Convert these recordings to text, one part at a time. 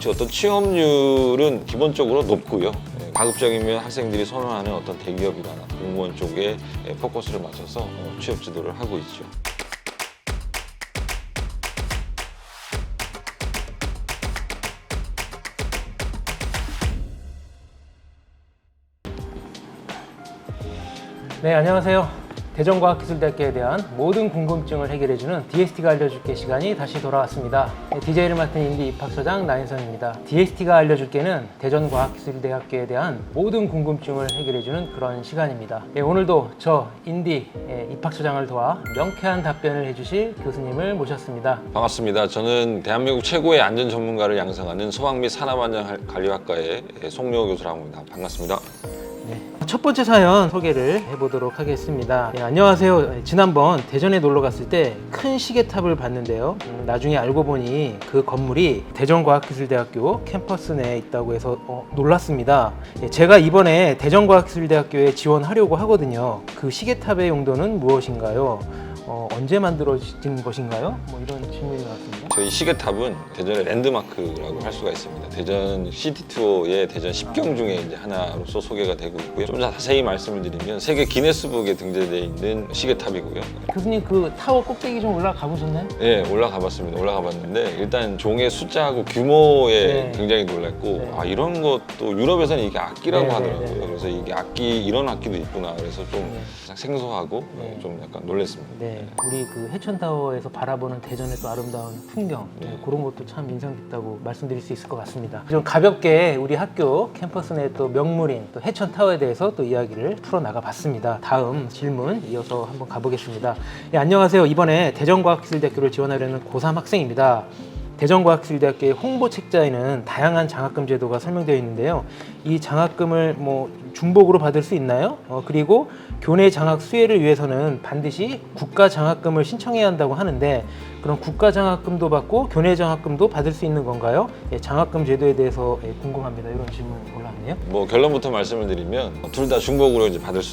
어떤 취업률은 기본적으로 높고요. 가급적이면 학생들이 선호하는 어떤 대기업이나 공무원 쪽에 포커스를 맞춰서 취업 지도를 하고 있죠. 네, 안녕하세요. 대전과학기술대학교에 대한 모든 궁금증을 해결해주는 DST가 알려줄게 시간이 다시 돌아왔습니다. DJ를 맡은 인디 입학처장 나인성입니다. DST가 알려줄게는 대전과학기술대학교에 대한 모든 궁금증을 해결해주는 그런 시간입니다. 오늘도 저 인디 입학처장을 도와 명쾌한 답변을 해주실 교수님을 모셨습니다. 반갑습니다. 저는 대한민국 최고의 안전 전문가를 양성하는 소방 및 산업안전관리학과의 송명호 교수라고 합니다. 반갑습니다. 첫 번째 사연 소개를 해보도록 하겠습니다. 안녕하세요. 지난번 대전에 놀러 갔을 때 큰 시계탑을 봤는데요. 나중에 알고 보니 그 건물이 대전과학기술대학교 캠퍼스 내에 있다고 해서 놀랐습니다. 제가 이번에 대전과학기술대학교에 지원하려고 하거든요. 그 시계탑의 용도는 무엇인가요? 언제 만들어진 것인가요? 뭐 이런 질문이 나왔습니다. 저희 시계탑은 대전의 랜드마크라고 할 수가 있습니다. 대전 시티투어의 대전 10경 중에 이제 하나로서 소개가 되고 있고요. 좀 자세히 말씀을 드리면 세계 기네스북에 등재되어 있는 시계탑이고요. 교수님 그 타워 꼭대기 좀 올라가 보셨나요? 네, 올라가 봤습니다. 올라가 봤는데 일단 종의 숫자하고 규모에 네. 굉장히 놀랐고 네. 아 이런 것도 유럽에서는 이게 악기라고 네, 하더라고요. 네, 네. 그래서 이게 악기 이런 악기도 있구나. 그래서 좀 네. 생소하고 네. 좀 약간 놀랐습니다. 네, 우리 그 해천타워에서 바라보는 대전의 또 아름다운 풍경 그런 것도 참 인상 깊다고 말씀드릴 수 있을 것 같습니다. 좀 가볍게 우리 학교 캠퍼스 내 또 명물인 또 해천타워에 대해서 또 이야기를 풀어나가 봤습니다. 다음 질문 이어서 한번 가보겠습니다. 안녕하세요. 이번에 대전과학기술대학교를 지원하려는 고3 학생입니다. 대전과학기술대학교의 홍보 책자에는 다양한 장학금 제도가 설명되어 있는데요. 이 장학금을 뭐 중복으로 받을 수 있나요? 그리고 교내 장학 수혜를 위해서는 반드시 국가 장학금을 신청해야 한다고 하는데 그럼 국가 장학금도 받고 교내 장학금도 받을 수 있는 건가요? 장학금 제도에 대해서 궁금합니다. 이런 질문 올라왔네요. 뭐 결론부터 말씀을 드리면 둘 다 중복으로 이제 받을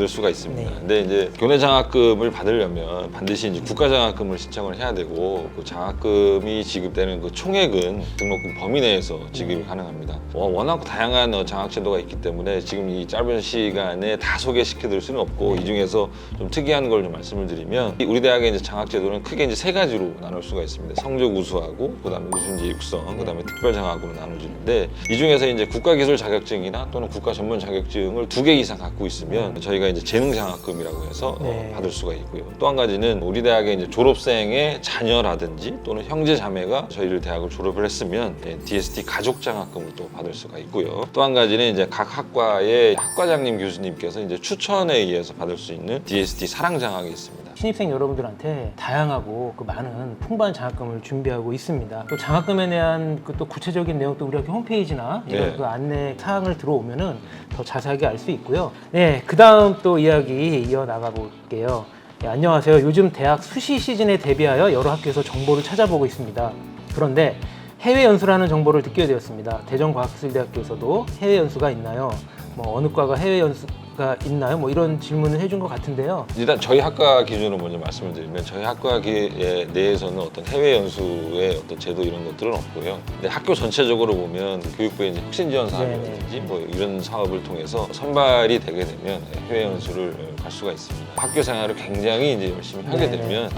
수가 있습니다. 네. 근데 이제 교내 장학금을 받으려면 반드시 이제 국가 장학금을 신청을 해야 되고 그 장학금이 지급되는 그 총액은 등록금 범위 내에서 지급이 가능합니다. 워낙 다양한 장학 제도가 있기 때문에 지금 이 짧은 시간에 다 소개시켜드릴 수는 없고 이 중에서 좀 특이한 걸 좀 말씀을 드리면 우리 대학의 이제 장학 제도는 크게 이제 세 가지로 나눌 수가 있습니다. 성적 우수하고 그다음에 우수인재 육성, 그다음에 특별 장학으로 나눠지는데 이 중에서 이제 국가기술 자격증이나 또는 국가 전문 자격증을 2개 이상 갖고 있으면 저희가 이제 재능 장학금이라고 해서 네. 받을 수가 있고요. 또 한 가지는 우리 대학의 이제 졸업생의 자녀라든지 또는 형제 자매가 저희를 대학을 졸업을 했으면 DST 가족 장학금을 또 받을 수가 있고요. 또 한 가지는 이제 각 학과의 학과장님 교수님께서 이제 추천에 의해서 받을 수 있는 DST 사랑 장학이 있습니다. 신입생 여러분들한테 다양하고 그 많은 풍부한 장학금을 준비하고 있습니다. 또 장학금에 대한 그 또 구체적인 내용도 우리 학교 홈페이지나 이런 네. 그 안내 사항을 들어오면은 더 자세하게 알 수 있고요. 네, 그 다음 또 이야기 이어 나가 볼게요. 네, 안녕하세요. 요즘 대학 수시 시즌에 대비하여 여러 학교에서 정보를 찾아보고 있습니다. 그런데 해외 연수라는 정보를 듣게 되었습니다. 대전과학기술대학교에서도 해외 연수가 있나요? 뭐 어느 과가 해외 연수가 있나요? 뭐 이런 질문을 해준 것 같은데요. 일단 저희 학과 기준으로 먼저 말씀을 드리면 저희 학과 내에서는 어떤 해외 연수의 어떤 제도 이런 것들은 없고요. 근데 학교 전체적으로 보면 교육부의 이제 혁신 지원 사업이라든지 뭐 이런 사업을 통해서 선발이 되게 되면 해외 연수를 갈 수가 있습니다. 학교 생활을 굉장히 이제 열심히 하게 되면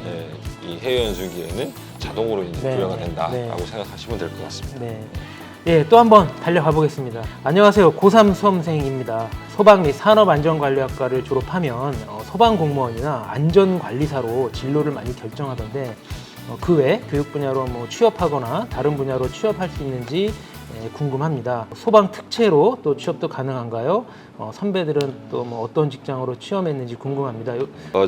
이 해외 연수 기회는 자동으로 이제 부여가 된다라고 생각하시면 될 것 같습니다. 네. 예, 또 한번 달려가 보겠습니다. 안녕하세요. 고3 수험생입니다. 소방 및 산업안전관리학과를 졸업하면 소방공무원이나 안전관리사로 진로를 많이 결정하던데 그 외 교육 분야로 뭐 취업하거나 다른 분야로 취업할 수 있는지 궁금합니다. 소방 특채로 또 취업도 가능한가요? 선배들은 또 뭐 어떤 직장으로 취업했는지 궁금합니다.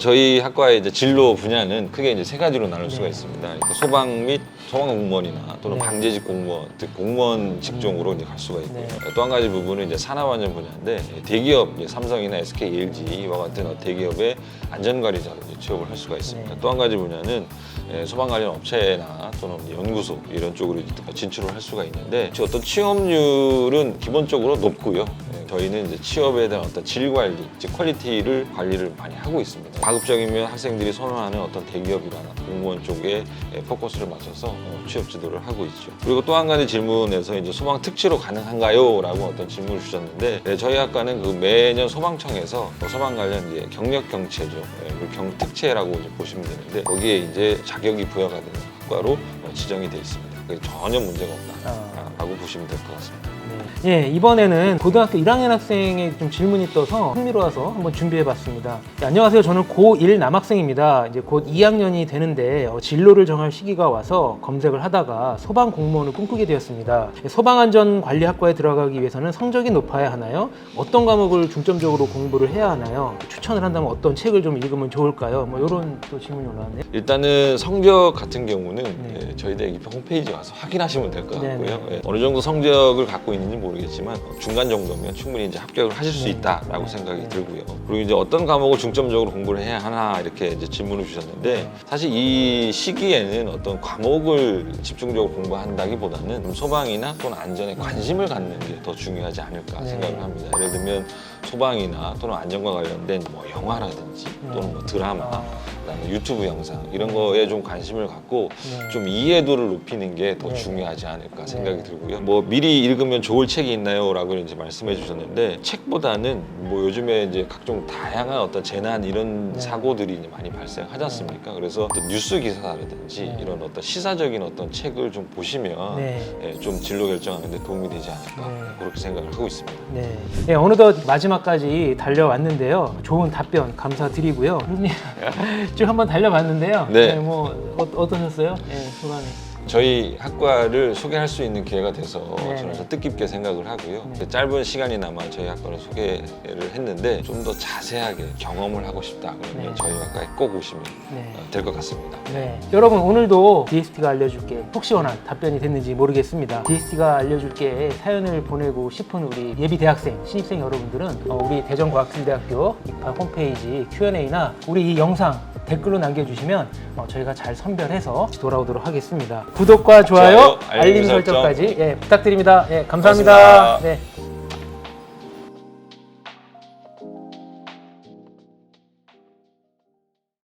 저희 학과의 이제 진로 분야는 크게 이제 세 가지로 나눌 수가 있습니다. 그러니까 소방 및 소방 공무원이나 또는 방재직 공무원, 즉 공무원 직종으로 이제 갈 수가 있고요. 또 한 가지 부분은 이제 산업안전 분야인데 대기업, 삼성이나 SK, LG와 같은 대기업의 안전관리자로 이제 취업을 할 수가 있습니다. 또 한 가지 분야는 소방 관련 업체나 또는 연구소 이런 쪽으로 진출을 할 수가 있는데 어떤 취업률은 기본적으로 높고요. 저희는 이제 취업에 대한 어떤 질 관리, 즉 퀄리티를 관리를 많이 하고 있습니다. 가급적이면 학생들이 선호하는 어떤 대기업이나 공무원 쪽에 포커스를 맞춰서 취업 지도를 하고 있죠. 그리고 또 한 가지 질문에서 이제 소방 특채로 가능한가요? 라고 어떤 질문을 주셨는데 네, 저희 학과는 그 매년 소방청에서 소방 관련 이제 경력 경채죠. 그 경특채라고 이제 보시면 되는데 거기에 이제 자격이 부여가 되는 학과로 지정이 되어 있습니다. 그게 전혀 문제가 없다라고 보시면 될 것 같습니다. 예, 이번에는 고등학교 1학년 학생의 좀 질문이 떠서 흥미로워서 한번 준비해봤습니다. 네, 안녕하세요. 저는 고1 남학생입니다. 이제 곧 2학년이 되는데 진로를 정할 시기가 와서 검색을 하다가 소방 공무원을 꿈꾸게 되었습니다. 소방안전관리학과에 들어가기 위해서는 성적이 높아야 하나요? 어떤 과목을 중점적으로 공부를 해야 하나요? 추천을 한다면 어떤 책을 좀 읽으면 좋을까요? 뭐 이런 또 질문이 올라왔네요. 일단은 성적 같은 경우는 저희 대학 입학 홈페이지 와서 확인하시면 될 것 같고요. 어느 정도 성적을 갖고 있는지 모르겠지만 중간 정도면 충분히 이제 합격을 하실 수 있다라고 생각이 들고요. 그리고 이제 어떤 과목을 중점적으로 공부를 해야 하나 이렇게 이제 질문을 주셨는데 사실 이 시기에는 어떤 과목을 집중적으로 공부한다기보다는 소방이나 또는 안전에 관심을 갖는 게 더 중요하지 않을까 생각을 합니다. 예를 들면 소방이나 또는 안전과 관련된 뭐 영화라든지 또는 뭐 드라마, 그다음에 유튜브 영상 이런 거에 좀 관심을 갖고 좀 이해도를 높이는 게 더 중요하지 않을까 생각이 들고요. 뭐 미리 읽으면 좋을 책이 있나요?라고 이제 말씀해 주셨는데 책보다는 뭐 요즘에 이제 각종 다양한 어떤 재난 이런 사고들이 이제 많이 발생하지 않습니까? 그래서 어떤 뉴스 기사라든지 이런 어떤 시사적인 어떤 책을 좀 보시면 예, 좀 진로 결정하는 데 도움이 되지 않을까 그렇게 생각을 하고 있습니다. 네. 네, 어느덧 마지막까지 달려왔는데요. 좋은 답변 감사드리고요. 쭉 한번 달려봤는데요. 네. 뭐 어떠셨어요? 네, 소감이. 저희 학과를 소개할 수 있는 기회가 돼서 네네. 저는 좀 뜻깊게 생각을 하고요. 짧은 시간이나마 저희 학과를 소개를 했는데 좀 더 자세하게 경험을 하고 싶다 그러면 저희 학과에 꼭 오시면 될 것 같습니다. 네. 여러분 오늘도 DST가 알려줄게 속 시원한 답변이 됐는지 모르겠습니다. DST가 알려줄게 사연을 보내고 싶은 우리 예비 대학생, 신입생 여러분들은 우리 대전과학술대학교 입학 홈페이지 Q&A나 우리 이 영상 댓글로 남겨주시면 저희가 잘 선별해서 돌아오도록 하겠습니다. 구독과 좋아요, 알림 설정까지 부탁드립니다. 감사합니다. 고맙습니다. 네.